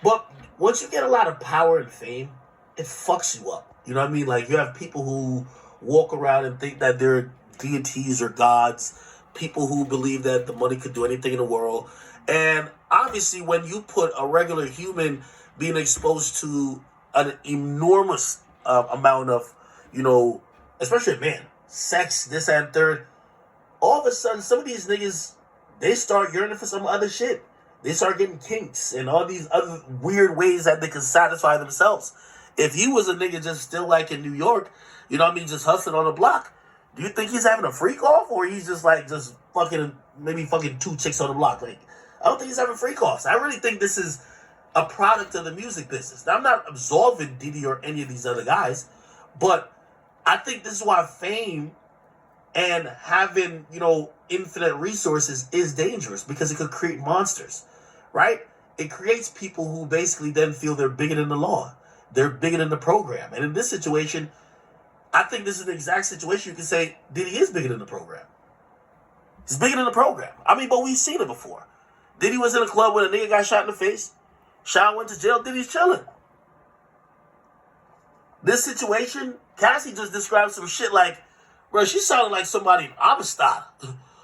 But once you get a lot of power and fame, it fucks you up. You know what I mean? Like, you have people who walk around and think that they're deities or gods, people who believe that the money could do anything in the world. And obviously, when you put a regular human being exposed to an enormous amount of, you know, especially man, sex, this and third, all of a sudden, some of these niggas, they start yearning for some other shit. They start getting kinks and all these other weird ways that they can satisfy themselves. If he was a nigga just still like in New York, you know what I mean, just hustling on the block, do you think he's having a freak off, or he's just like just fucking maybe fucking two chicks on the block? Like, I don't think he's having freak offs. I really think this is a product of the music business. Now, I'm not absolving Diddy or any of these other guys, but I think this is why fame and having, you know, infinite resources is dangerous, because it could create monsters, right? It creates people who basically then feel they're bigger than the law. They're bigger than the program. And in this situation, I think this is the exact situation you can say Diddy is bigger than the program. He's bigger than the program. I mean, but we've seen it before. Diddy was in a club when a nigga got shot in the face. Sean went to jail. Diddy's chilling. This situation, Cassie just described some shit like, bro, she sounded like somebody in Amistad.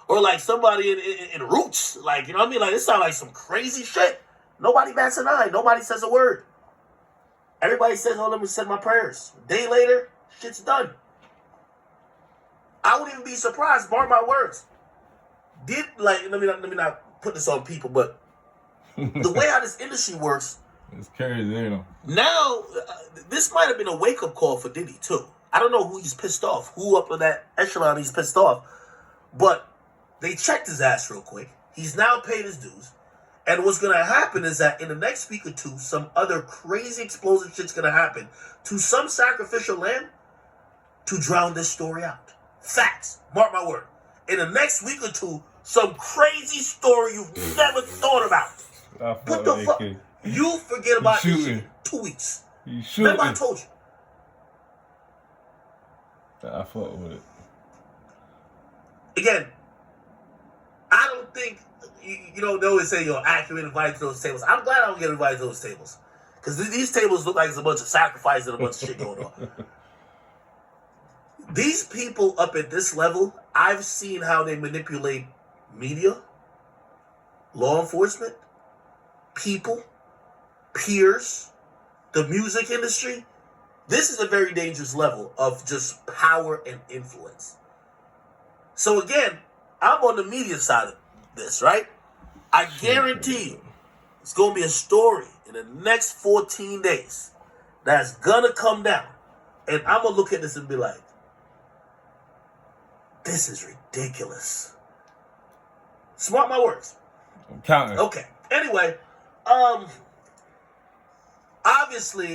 Or like somebody in Roots. Like, you know what I mean? Like, it sounded like some crazy shit. Nobody bats an eye. Nobody says a word. Everybody says, oh, let me send my prayers. A day later, shit's done. I wouldn't even be surprised, mark my words. Let me not put this on people, but the way how this industry works, it's crazy, you know. Now, this might have been a wake-up call for Diddy, too. I don't know who he's pissed off, who up in that echelon he's pissed off, but they checked his ass real quick. He's now paid his dues. And what's going to happen is that in the next week or two, some other crazy explosive shit's going to happen to some sacrificial lamb to drown this story out. Facts. Mark my word. In the next week or two, some crazy story you've never thought about. What the fuck? You forget about this shit in 2 weeks. Remember I told you. I fuck with it. Again, I don't think, you know, they always say, yo, accurate invited to those tables. I'm glad I don't get invited to those tables. Because these tables look like it's a bunch of sacrifice and a bunch of shit going on. These people up at this level, I've seen how they manipulate media, law enforcement, people, peers, the music industry. This is a very dangerous level of just power and influence. So again, I'm on the media side of this, right? I guarantee you, it's going to be a story in the next 14 days that's going to come down. And I'm going to look at this and be like, this is ridiculous. Smart my words. I'm counting. Okay. Anyway, obviously,